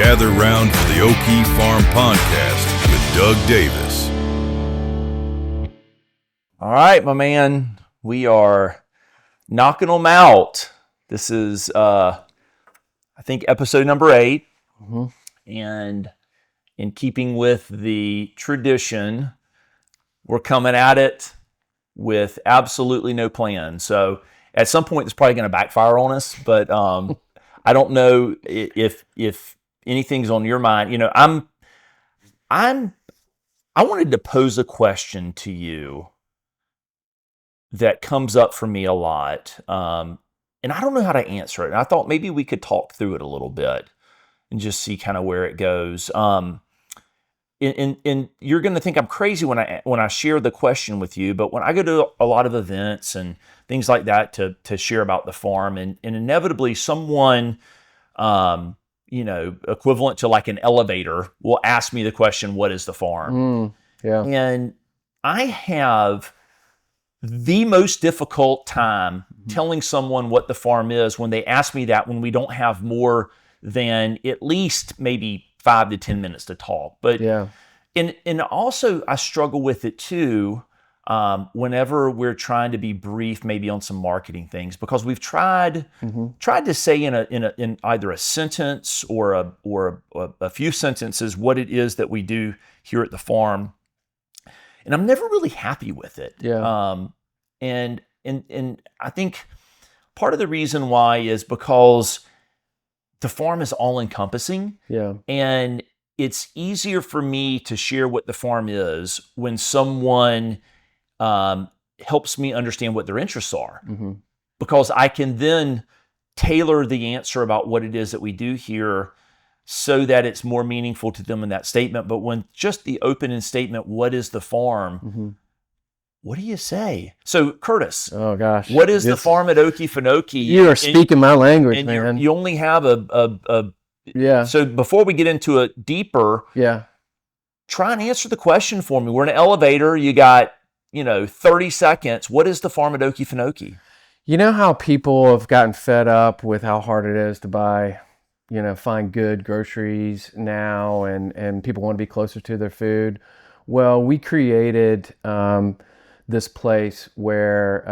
Gather round for the Oke Farm Pondcast with Doug Davis. All right, my man, we are knocking them out. This is, I think, episode number 8. Mm-hmm. And in keeping with the tradition, we're coming at it with absolutely no plan. So at some point, it's probably going to backfire on us, but I don't know if anything's on your mind. You know, I wanted to pose a question to you that comes up for me a lot, and I don't know how to answer it. And I thought maybe we could talk through it a little bit and just see kind of where it goes. And you're going to think I'm crazy when I share the question with you, but when I go to a lot of events and things like that to share about the farm, and inevitably someone, equivalent to like an elevator, will ask me the question, "What is the farm?" Yeah. And I have the most difficult time telling someone what the farm is when they ask me that, when we don't have more than at least maybe 5 to 10 minutes to talk. But Yeah. and also I struggle with it too, whenever we're trying to be brief, maybe on some marketing things, because we've tried to say in either a sentence or a few sentences what it is that we do here at the farm, and I'm never really happy with it. Yeah. And I think part of the reason why is because the farm is all encompassing. Yeah. And it's easier for me to share what the farm is when someone helps me understand what their interests are, because I can then tailor the answer about what it is that we do here so that it's more meaningful to them in that statement. But when just the open-end statement, "What is the farm?" What do you say? So, Curtis, Oh gosh, what is the farm at Okefenokee? You are speaking my language, and man. you only have a Yeah. So before we get into it deeper, Yeah. try and answer the question for me. We're in an elevator. You got 30 seconds. What is the farm at Okefenokee? You know how people have gotten fed up with how hard it is to buy, find good groceries now, and people want to be closer to their food. Well, we created this place where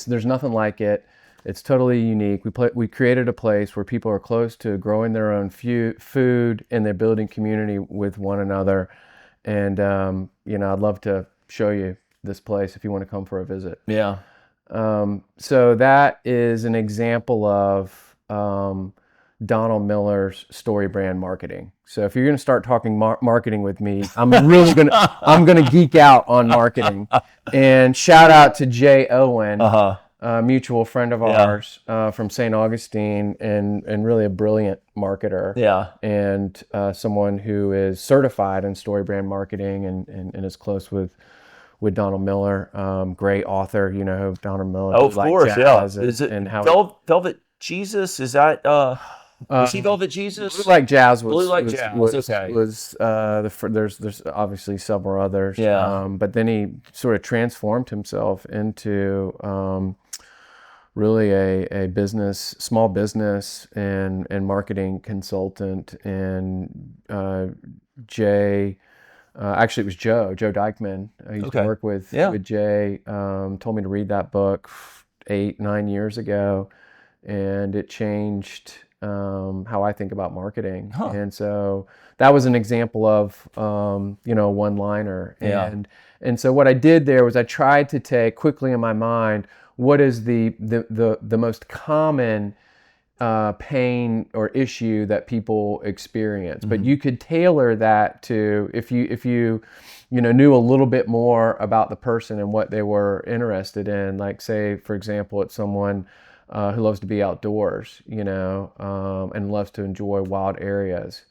there's nothing like it. It's totally unique. We created a place where people are close to growing their own food, and they're building community with one another. And I'd love to show you this place if you want to come for a visit. Yeah. So that is an example of Donald Miller's story brand marketing. So if you're going to start talking marketing with me, I'm gonna geek out on marketing. And shout out to Jay Owen, a mutual friend of ours from St. Augustine, and really a brilliant marketer. Yeah. And someone who is certified in story brand marketing and is close with Donald Miller, great author. You know Donald Miller. Oh, of course, yeah. Is it and how Velvet Jesus? Is that is he Velvet Jesus? Blue Like Jazz was Blue Like Jazz. Okay. There's obviously several others. Yeah. But then he sort of transformed himself into really a small business and marketing consultant. And Jay, actually it was Joe Dykman. I used to work with Jay. Told me to read that book 8-9 years ago, and it changed how I think about marketing. And so that was an example of one-liner. And so what I did there was I tried to take quickly in my mind, what is the most common pain or issue that people experience. But you could tailor that to if you knew a little bit more about the person and what they were interested in. Like, say, for example, it's someone who loves to be outdoors, and loves to enjoy wild areas.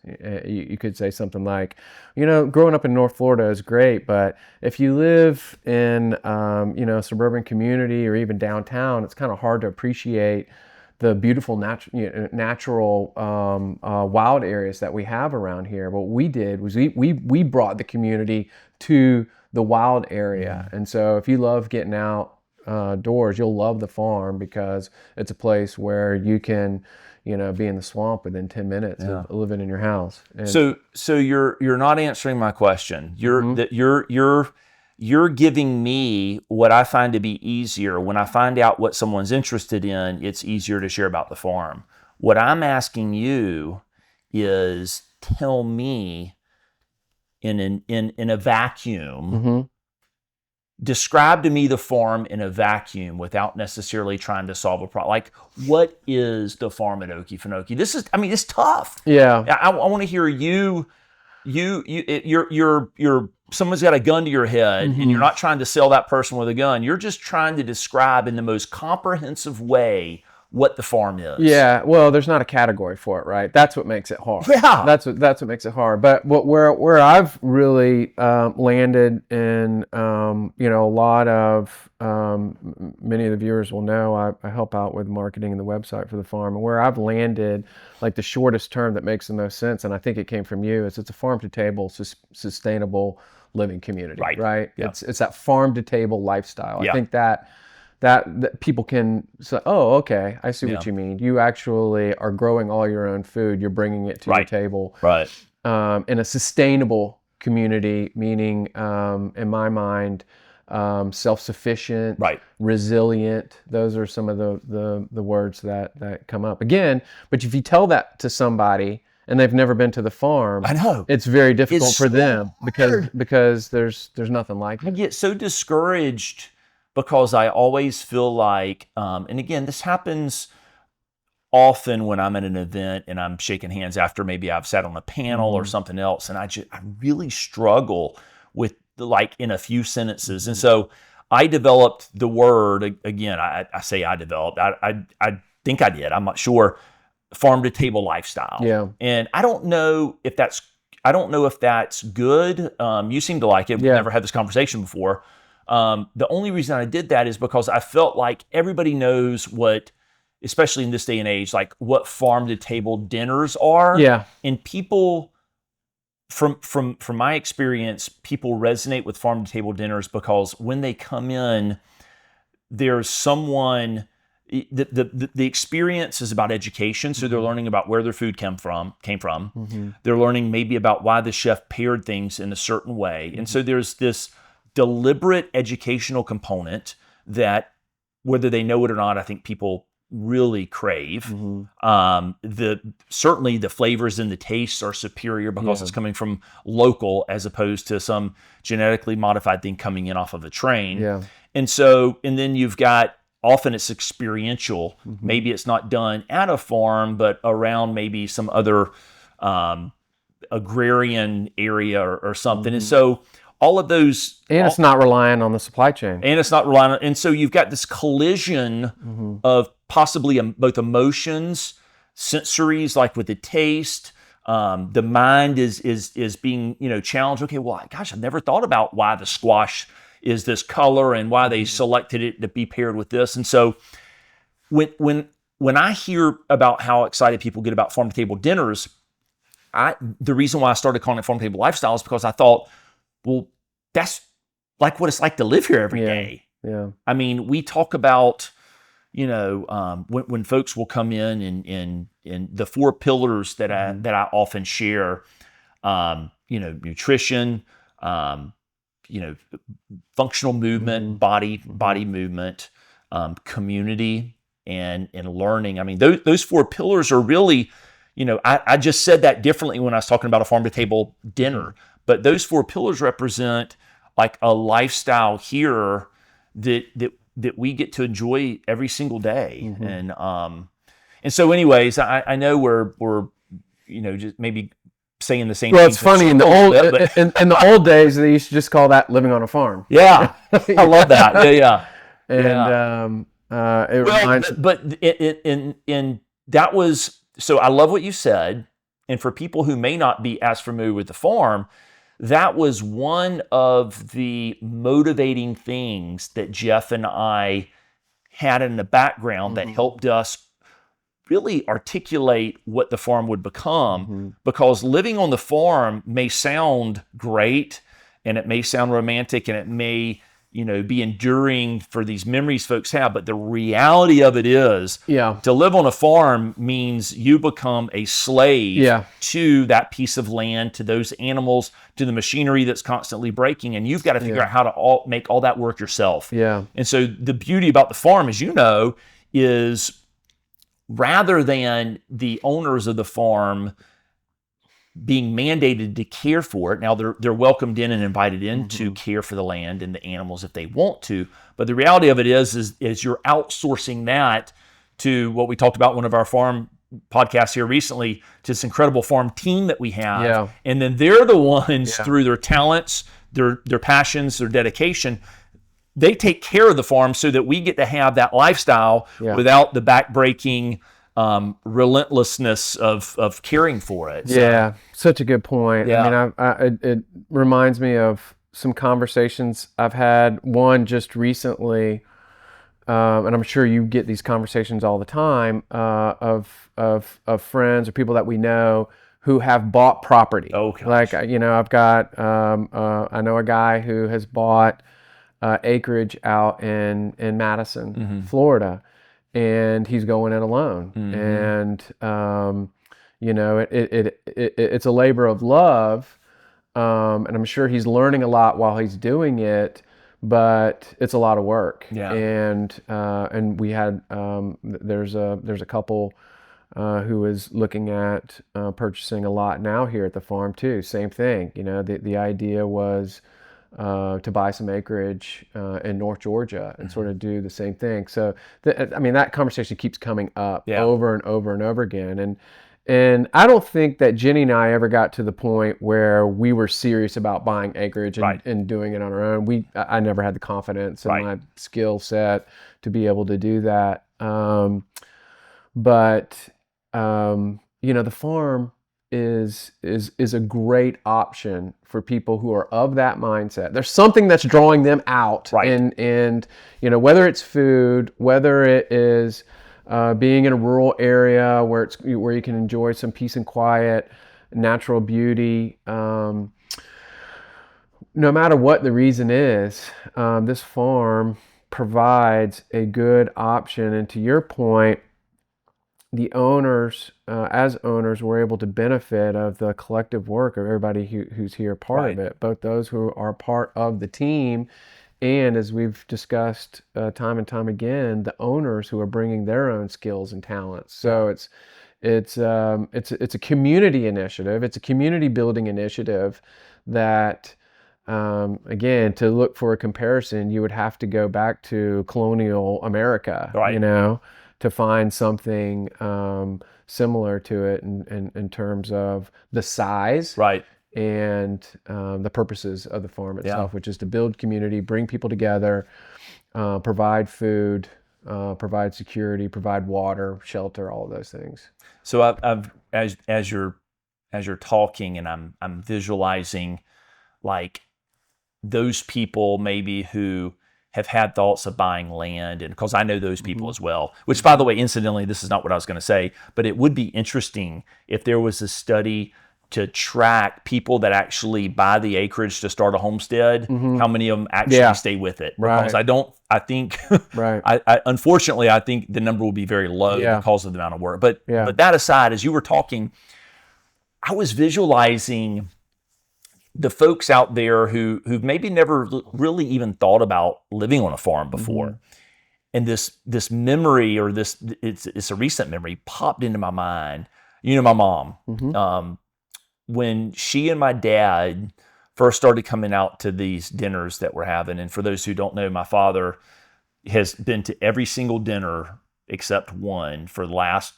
You could say something like, growing up in North Florida is great, but if you live in, a suburban community or even downtown, it's kind of hard to appreciate the beautiful natural wild areas that we have around here. What we did was we brought the community to the wild area. And so if you love getting out doors, you'll love the farm, because it's a place where you can be in the swamp within 10 minutes of living in your house. And so you're not answering my question. You're giving me what I find to be easier. When I find out what someone's interested in, it's easier to share about the farm. What I'm asking you is tell me in a vacuum, describe to me the farm in a vacuum without necessarily trying to solve a problem. Like, what is the farm at Okefenokee? It's tough. Yeah. I want to hear you're someone's got a gun to your head, and you're not trying to sell that person with a gun. You're just trying to describe in the most comprehensive way what the farm is. Yeah, well, there's not a category for it, right? That's what makes it hard. Yeah, that's what makes it hard. But where I've really landed in, a lot of many of the viewers will know I help out with marketing and the website for the farm, and where I've landed, like the shortest term that makes the most sense, and I think it came from you, is it's a farm to table sustainable living community. Right. Yeah. It's that farm to table lifestyle. Yeah. I think that people can say, oh, okay, I see what you mean. You actually are growing all your own food. You're bringing it to your table. Right. In a sustainable community, meaning, in my mind, self-sufficient, resilient. Those are some of the words that come up. Again, but if you tell that to somebody and they've never been to the farm, I know it's very difficult for them because there's nothing like it. I get so discouraged because I always feel like, and again, this happens often when I'm at an event and I'm shaking hands after maybe I've sat on a panel or something else, and I really struggle with in a few sentences. And so I developed the word, again, I say I developed, I think I did, I'm not sure, farm to table lifestyle. Yeah. And I don't know if that's good. You seem to like it. We've never had this conversation before. The only reason I did that is because I felt like everybody knows what, especially in this day and age, like what farm to table dinners are. Yeah. And people, from my experience, people resonate with farm to table dinners because when they come in, there's someone, the experience is about education. So they're learning about where their food came from. They're learning maybe about why the chef paired things in a certain way. And so there's this deliberate educational component that, whether they know it or not, I think people really crave. Certainly the flavors and the tastes are superior because it's coming from local as opposed to some genetically modified thing coming in off of a train. Yeah. And then you've got, often it's experiential. Maybe it's not done at a farm, but around maybe some other agrarian area or something. And so all of those... And it's not relying on the supply chain. And so you've got this collision of possibly both emotions, sensories, like with the taste. The mind is being challenged. Okay, well, gosh, I've never thought about why the squash is this color and why they selected it to be paired with this. And so when I hear about how excited people get about farm to table dinners, the reason why I started calling it farm to table lifestyle is because I thought, well, that's like what it's like to live here every day. Yeah. I mean, we talk about, when folks will come in and the 4 pillars that I often share, nutrition, functional movement, body movement, community, and learning. I mean, those 4 pillars are really, I just said that differently when I was talking about a farm to table dinner, but those 4 pillars represent like a lifestyle here that we get to enjoy every single day. And so anyways, I know we're just maybe saying the same. Well, it's funny, in the old days they used to just call that living on a farm. Yeah. I love that. Yeah. And it reminds. But that was, so I love what you said. And for people who may not be as familiar with the farm, that was one of the motivating things that Jeff and I had in the background that helped us really articulate what the farm would become. Because living on the farm may sound great, and it may sound romantic, and it may be enduring for these memories folks have. But the reality of it is, to live on a farm means you become a slave to that piece of land, to those animals, to the machinery that's constantly breaking, and you've got to figure out how to make all that work yourself. And so the beauty about the farm, as you know, is rather than the owners of the farm being mandated to care for it. Now they're welcomed in and invited in to care for the land and the animals if they want to. But the reality of it is you're outsourcing that to what we talked about one of our farm podcasts here recently, to this incredible farm team that we have. And then they're the ones through their talents, their passions, their dedication, they take care of the farm so that we get to have that lifestyle without the backbreaking relentlessness of caring for it. So. Such a good point. I mean, it reminds me of some conversations I've had. One just recently, and I'm sure you get these conversations all the time, of friends or people that we know who have bought property. Like, I've got I know a guy who has bought acreage out in Madison, Florida. And he's going in alone, and it's a labor of love, and I'm sure he's learning a lot while he's doing it, but it's a lot of work. And we had there's a couple who is looking at purchasing a lot now here at the farm too. Same thing. The idea was to buy some acreage in North Georgia and sort of do the same thing. So, that conversation keeps coming up over and over and over again. And I don't think that Jenny and I ever got to the point where we were serious about buying acreage and doing it on our own. I never had the confidence in my skill set to be able to do that. But the farm is a great option for people who are of that mindset. There's something that's drawing them out, and whether it's food, whether it is being in a rural area where you can enjoy some peace and quiet, natural beauty. No matter what the reason is, this farm provides a good option. And to your point, the owners, as owners, were able to benefit of the collective work of everybody who's here part of it, both those who are part of the team and, as we've discussed time and time again, the owners who are bringing their own skills and talents. So it's a community initiative. It's a community building initiative that, again, to look for a comparison, you would have to go back to colonial America, to find something similar to it in terms of the size and the purposes of the farm itself, which is to build community, bring people together, provide food, provide security, provide water, shelter, all of those things. So I've as you're talking, and I'm visualizing like those people maybe who have had thoughts of buying land, and because I know those people as well, which, by the way, incidentally, this is not what I was going to say, but it would be interesting if there was a study to track people that actually buy the acreage to start a homestead, how many of them actually stay with it. Because unfortunately, I think the number will be very low because of the amount of work. But that aside, as you were talking, I was visualizing the folks out there who've maybe never really even thought about living on a farm before. And this memory, or it's a recent memory, popped into my mind. My mom, when she and my dad first started coming out to these dinners that we're having, and for those who don't know, my father has been to every single dinner except one for the last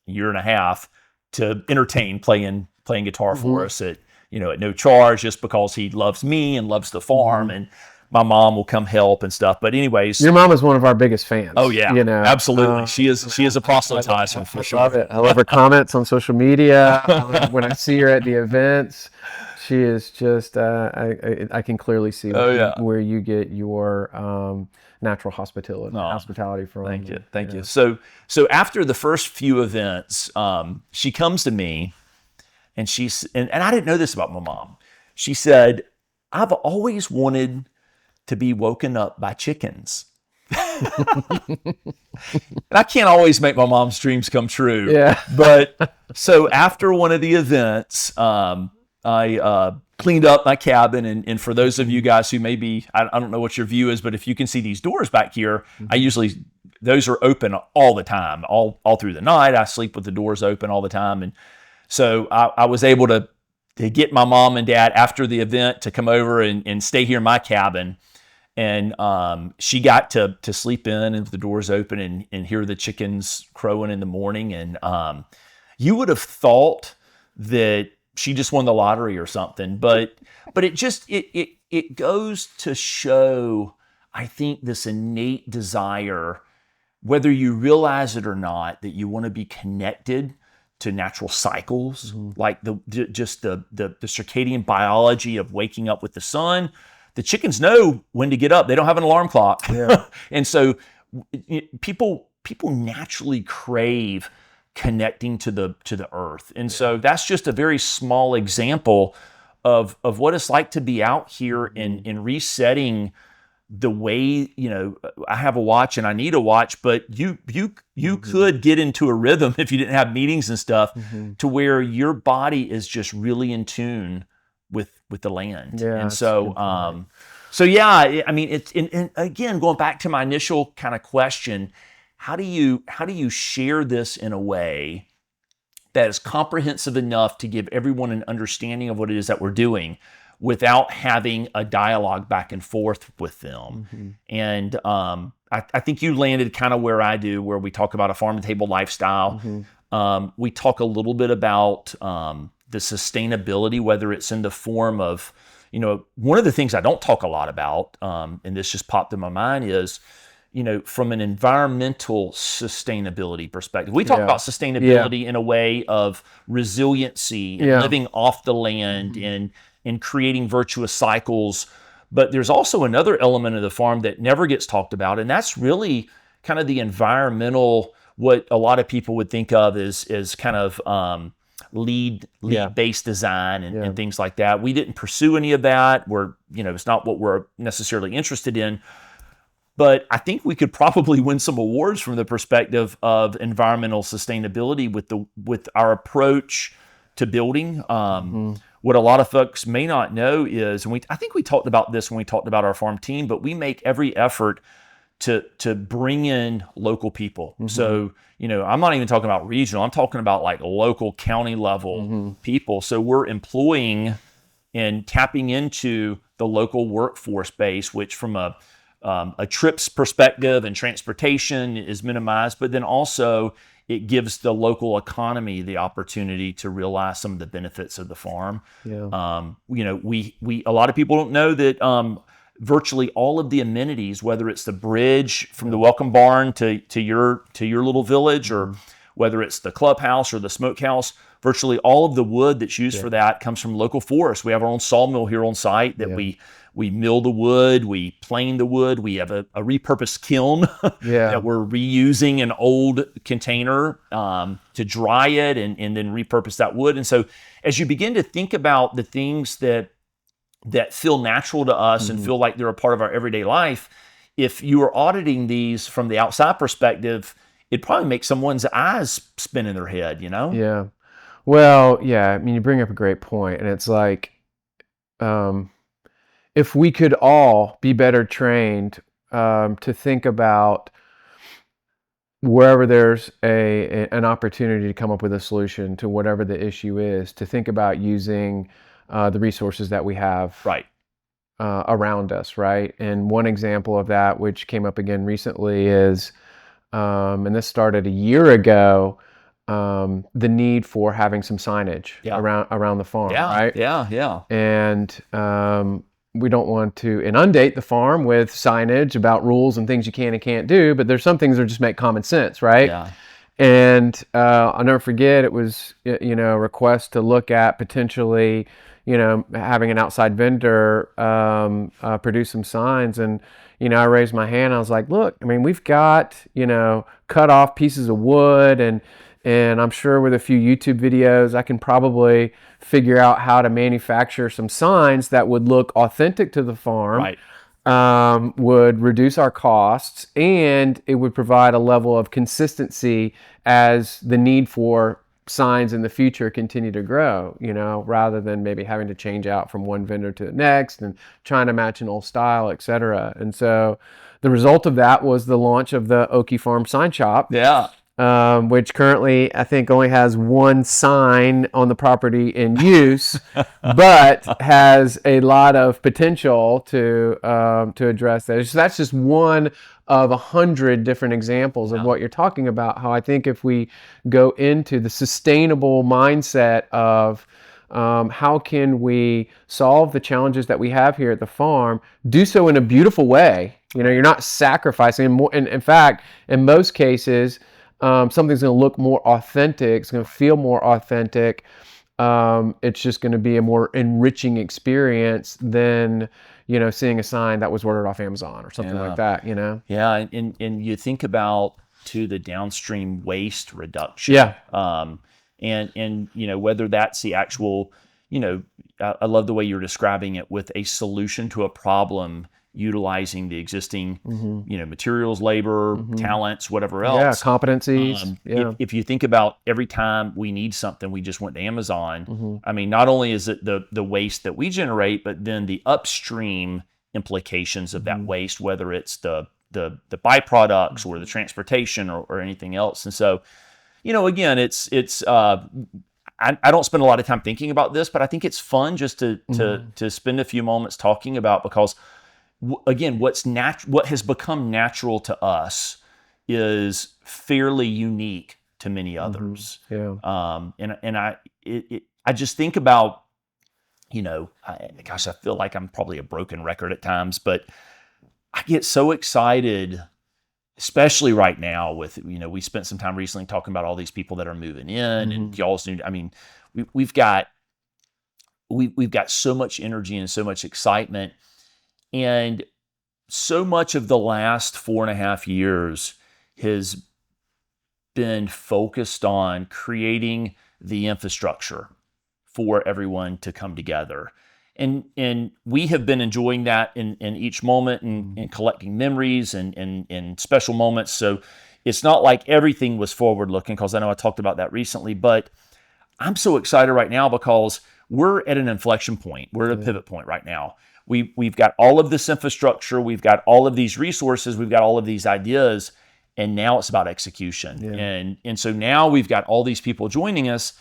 year and a half to entertain playing guitar for us at no charge, just because he loves me and loves the farm, and my mom will come help and stuff. But anyways, your mom is one of our biggest fans. Oh yeah, absolutely. She is a proselytizer for sure. I love it. I love her comments on social media. When I see her at the events, she is just. I can clearly see where you get your natural hospitality from. Thank you. So after the first few events, she comes to me. And and I didn't know this about my mom. She said, "I've always wanted to be woken up by chickens. And I can't always make my mom's dreams come true. Yeah. But so after one of the events, I cleaned up my cabin. And for those of you guys who maybe, I don't know what your view is, but if you can see these doors back here, those are open all the time, all through the night. I sleep with the doors open all the time. And so I was able to get my mom and dad after the event to come over and stay here in my cabin. And she got to sleep in and the doors open and hear the chickens crowing in the morning. And you would have thought that she just won the lottery or something, but it goes to show, I think, this innate desire, whether you realize it or not, that you want to be connected to natural cycles, like the circadian biology of waking up with the sun. The chickens know when to get up. They don't have an alarm clock. Yeah. And so people naturally crave connecting to the earth. And so that's just a very small example of what it's like to be out here and resetting the way, I have a watch and I need a watch, but you could get into a rhythm if you didn't have meetings and stuff to where your body is just really in tune with the land. Yeah, and so, I mean, it's, and again, going back to my initial kind of question, how do you share this in a way that is comprehensive enough to give everyone an understanding of what it is that we're doing without having a dialogue back and forth with them? And I think you landed kind of where I do, where we talk about a farm to table lifestyle. We talk a little bit about the sustainability, whether it's in the form of, one of the things I don't talk a lot about, and this just popped in my mind, is, from an environmental sustainability perspective. We talk about sustainability in a way of resiliency and living off the land and creating virtuous cycles. But there's also another element of the farm that never gets talked about, and that's really kind of the environmental, what a lot of people would think of as kind of lead-based design and things like that. We didn't pursue any of that. It's not what we're necessarily interested in. But I think we could probably win some awards from the perspective of environmental sustainability with our approach to building. What a lot of folks may not know is, and I think we talked about this when we talked about our farm team, but we make every effort to bring in local people. So, I'm not even talking about regional. I'm talking about like local county level people. So we're employing and tapping into the local workforce base, which from a trips perspective and transportation is minimized, but then also it gives the local economy the opportunity to realize some of the benefits of the farm. We a lot of people don't know that virtually all of the amenities, whether it's the bridge from the welcome barn to your little village, or whether it's the clubhouse or the smokehouse, virtually all of the wood that's used for that comes from local forests. We have our own sawmill here on site that we mill the wood, we plane the wood, we have a repurposed kiln that we're reusing an old container to dry it and then repurpose that wood. And so as you begin to think about the things that feel natural to us and feel like they're a part of our everyday life, if you are auditing these from the outside perspective, it probably makes someone's eyes spin in their head, Yeah. Well, I mean, you bring up a great point, and it's like, if we could all be better trained to think about wherever there's an opportunity to come up with a solution to whatever the issue is, to think about using the resources that we have around us, right? And one example of that, which came up again recently, is, and this started a year ago, the need for having some signage around the farm, right? Yeah. And we don't want to inundate the farm with signage about rules and things you can and can't do, but there's some things that just make common sense, right? Yeah. And I'll never forget, it was a request to look at potentially having an outside vendor produce some signs. And I raised my hand. I was like, look, I mean, we've got cut off pieces of wood, and I'm sure with a few YouTube videos I can probably figure out how to manufacture some signs that would look authentic to the farm. Right. would reduce our costs, and it would provide a level of consistency as the need for signs in the future continue to grow, rather than maybe having to change out from one vendor to the next and trying to match an old style, et cetera. And so the result of that was the launch of the Oke Farm Sign Shop. Yeah. Which currently I think only has one sign on the property in use, but has a lot of potential to address that. So that's just one of 100 different examples of what you're talking about. How I think if we go into the sustainable mindset of how can we solve the challenges that we have here at the farm, do so in a beautiful way. You're not sacrificing. And in fact, in most cases, something's going to look more authentic. It's going to feel more authentic. It's just going to be a more enriching experience than, seeing a sign that was ordered off Amazon or something like that, Yeah, and you think about, too, the downstream waste reduction. Yeah. And whether that's the actual, I love the way you're describing it, with a solution to a problem utilizing the existing, materials, labor, talents, whatever else. Yeah, competencies. If you think about every time we need something, we just went to Amazon. I mean, not only is it the waste that we generate, but then the upstream implications of that waste, whether it's the byproducts or the transportation or anything else. And so, again, it's I don't spend a lot of time thinking about this, but I think it's fun just to spend a few moments talking about, because again, what has become natural to us is fairly unique to many others. Yeah. And I just think about, I feel like I'm probably a broken record at times, but I get so excited, especially right now with, we spent some time recently talking about all these people that are moving in, and y'all's new. I mean, we've got so much energy and so much excitement. And so much of the last 4.5 years has been focused on creating the infrastructure for everyone to come together. And we have been enjoying that in each moment and collecting memories and special moments. So it's not like everything was forward looking, because I know I talked about that recently, but I'm so excited right now because we're at an inflection point. We're at a pivot point right now. We've got all of this infrastructure, we've got all of these resources, we've got all of these ideas, and now it's about execution. Yeah. And so now we've got all these people joining us,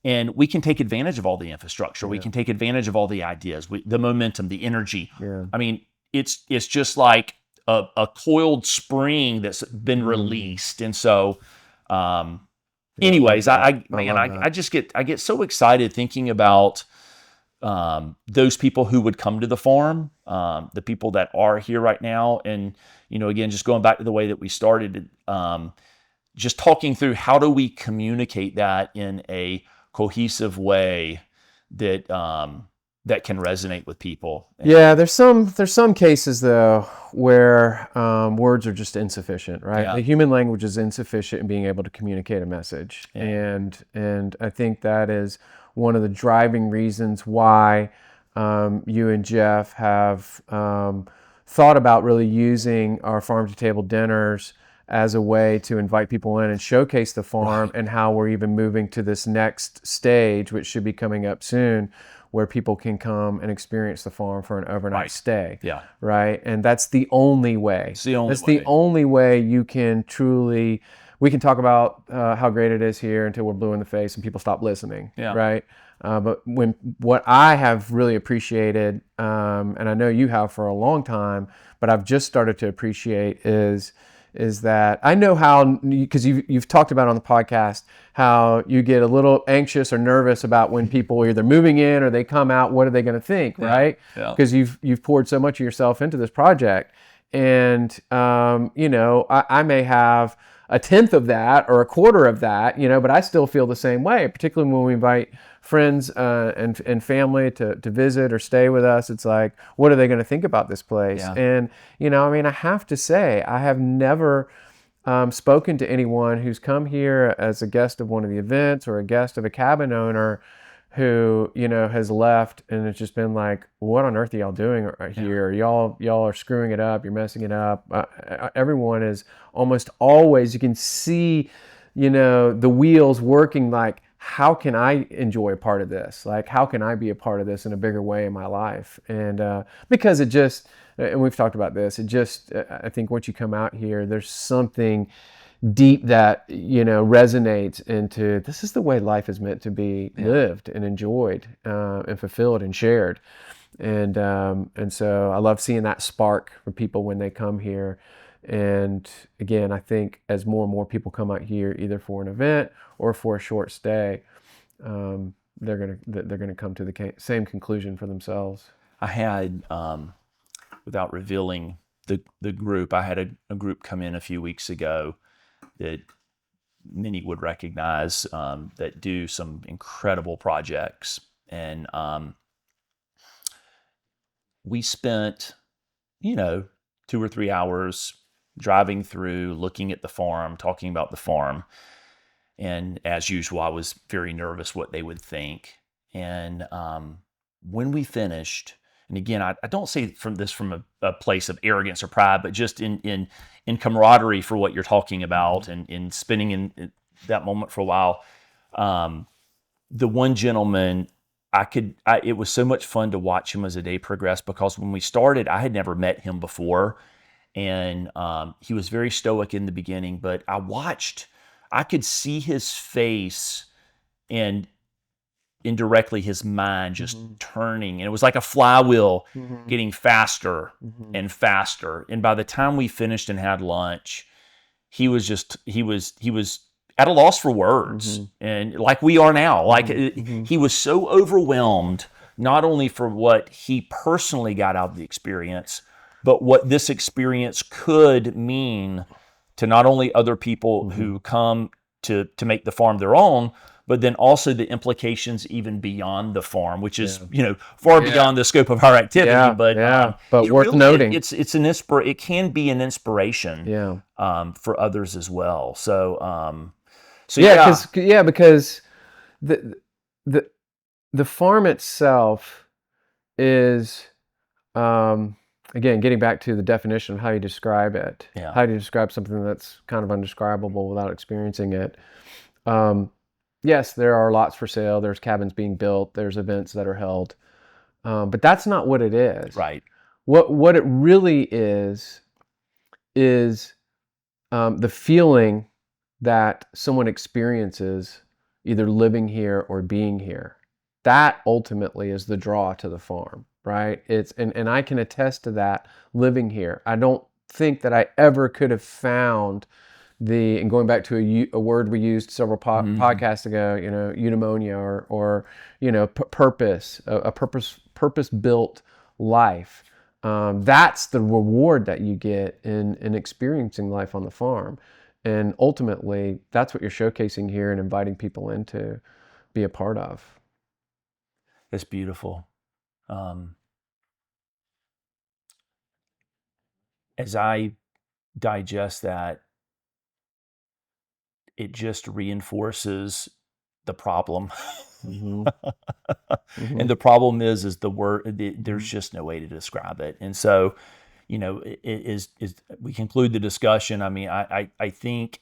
and we can take advantage of all the infrastructure. Yeah. We can take advantage of all the ideas, the momentum, the energy. Yeah. I mean, it's just like a coiled spring that's been released. And so, anyways, I get so excited thinking about those people who would come to the farm, the people that are here right now. And, again, just going back to the way that we started, just talking through how do we communicate that in a cohesive way that that can resonate with people. Yeah, there's some cases though where words are just insufficient, right? Yeah. The human language is insufficient in being able to communicate a message, and I think that is one of the driving reasons why you and Jeff have thought about really using our farm to table dinners as a way to invite people in and showcase the farm, and how we're even moving to this next stage, which should be coming up soon, where people can come and experience the farm for an overnight stay. Yeah. Right. And that's the only way. The only way you can truly. We can talk about how great it is here until we're blue in the face and people stop listening. Yeah. Right. But what I have really appreciated, and I know you have for a long time, but I've just started to appreciate is that I know how, because you've talked about on the podcast how you get a little anxious or nervous about when people are either moving in or they come out, what are they going to think, right? Because you've poured so much of yourself into this project, and I may have a tenth of that or a quarter of that, but I still feel the same way, particularly when we invite friends and family to visit or stay with us. It's like, what are they going to think about this place? Yeah. And, I have to say, I have never spoken to anyone who's come here as a guest of one of the events or a guest of a cabin owner who, has left, and it's just been like, what on earth are y'all doing right here? Y'all are screwing it up. You're messing it up. Everyone is almost always, you can see, the wheels working, like, how can I enjoy a part of this? Like, how can I be a part of this in a bigger way in my life? And because it just, and we've talked about this, it just, I think once you come out here, there's something deep that resonates into, this is the way life is meant to be lived and enjoyed, and fulfilled and shared. And so I love seeing that spark for people when they come here. And again, I think as more and more people come out here, either for an event or for a short stay, they're gonna come to the same conclusion for themselves. I had, without revealing the group, I had a group come in a few weeks ago that many would recognize, that do some incredible projects. And we spent, 2 or 3 hours driving through, looking at the farm, talking about the farm. And as usual, I was very nervous what they would think. And when we finished, and again, I don't say from a place of arrogance or pride, but just in camaraderie for what you're talking about, and in spending in that moment for a while. The one gentleman, it was so much fun to watch him as the day progressed, because when we started, I had never met him before. And he was very stoic in the beginning, but I could see his face and indirectly his mind just turning. And it was like a flywheel getting faster and faster. And by the time we finished and had lunch, he was at a loss for words. And like we are now, he was so overwhelmed, not only for what he personally got out of the experience, but what this experience could mean to not only other people who come to make the farm their own, but then also the implications even beyond the farm, which is far beyond the scope of our activity. But worth noting. It can be an inspiration for others as well. Because the farm itself is, again, getting back to the definition of how you describe it. How do you describe something that's kind of undescribable without experiencing it? Yes, there are lots for sale. There's cabins being built. There's events that are held. But that's not what it is. Right. What it really is the feeling that someone experiences either living here or being here. That ultimately is the draw to the farm, right? And I can attest to that living here. I don't think that I ever could have found and going back to a word we used several podcasts ago, eudaimonia or purpose, a purpose-built life. That's the reward that you get in experiencing life on the farm. And ultimately, that's what you're showcasing here and inviting people in to be a part of. It's beautiful. As I digest that, it just reinforces the problem. And the problem is the word, there's just no way to describe it. And so, it is we conclude the discussion. I mean, I think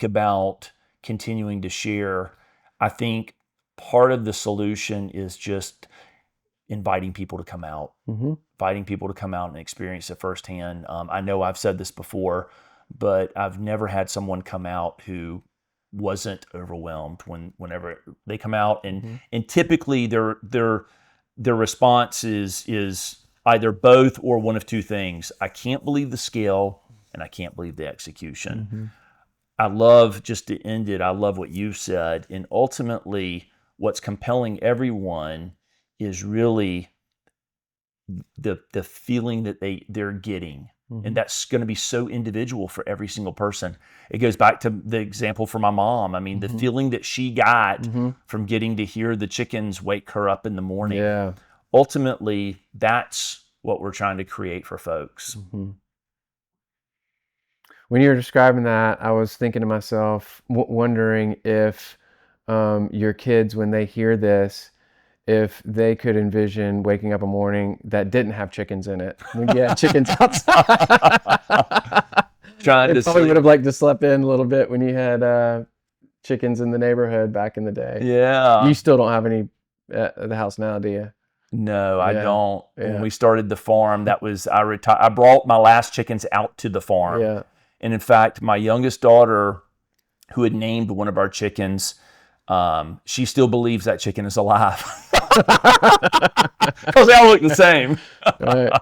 about continuing to share, I think part of the solution is just inviting people to come out, and experience it firsthand. I know I've said this before, but I've never had someone come out who wasn't overwhelmed whenever they come out, and typically their response is either both or one of two things. I can't believe the scale, and I can't believe the execution. I love, just to end it, I love what you said, and ultimately what's compelling everyone is really the feeling that they're getting. And that's going to be so individual for every single person. It goes back to the example for my mom. I mean, the feeling that she got from getting to hear the chickens wake her up in the morning. Yeah. Ultimately, that's what we're trying to create for folks. When you were describing that, I was thinking to myself, wondering if your kids, when they hear this, if they could envision waking up a morning that didn't have chickens in it, when you had chickens outside. Trying They to probably sleep. would have liked to sleep in a little bit when you had chickens in the neighborhood back in the day. Yeah. You still don't have any at the house now, do you? No, I Yeah, don't. yeah. When we started the farm, that was I brought my last chickens out to the farm. Yeah. And in fact, my youngest daughter, who had named one of our chickens, she still believes that chicken is alive. Because they all look the same. Right.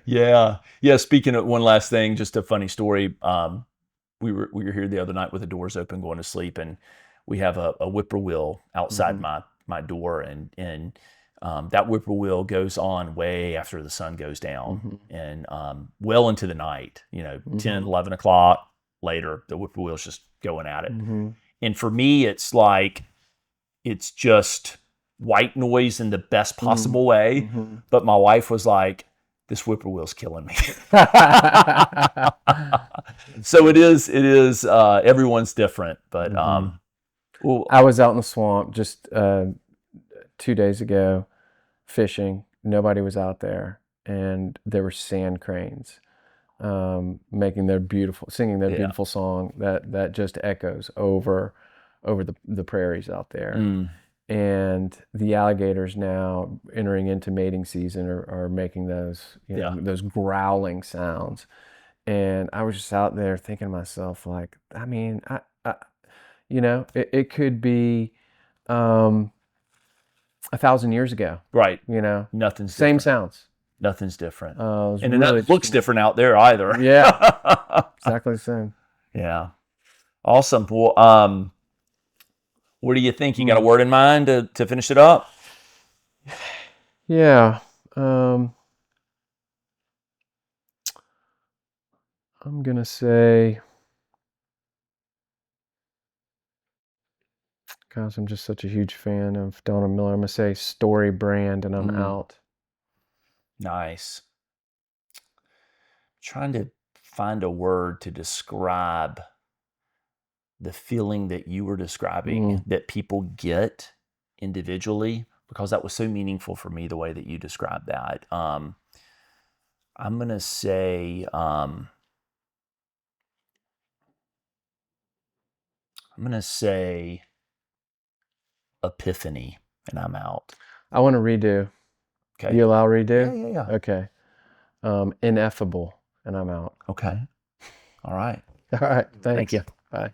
Yeah. Speaking of one last thing, just a funny story. We were here the other night with the doors open, going to sleep, and we have a whippoorwill outside my door, and that whippoorwill goes on way after the sun goes down, and well into the night. 10, 11 o'clock later, the whippoorwill's just going at it. And for me, it's like it's just white noise in the best possible way. But my wife was like, this whippoorwill's killing me. So it is, everyone's different, but, well, I was out in the swamp just 2 days ago fishing. Nobody was out there, and there were sand cranes singing their beautiful song that just echoes over the prairies out there. And the alligators now entering into mating season are making those those growling sounds. And I was just out there thinking to myself, like, I mean, it could be 1,000 years ago. right. Nothing's Same different. sounds. Nothing's different. And really it looks different out there either. Yeah, exactly the same. Yeah. Awesome. Well, what do you think? You got a word in mind to finish it up? Yeah. I'm going to say, gosh, I'm just such a huge fan of Donna Miller. I'm going to say story brand, and I'm out. Nice. Trying to find a word to describe the feeling that you were describing that people get individually, because that was so meaningful for me, the way that you described that. I'm going to say, epiphany, and I'm out. I want to redo. Okay. You allow redo? Yeah. Okay. Ineffable, and I'm out. Okay. All right. All right. Thanks. Thank you. Bye.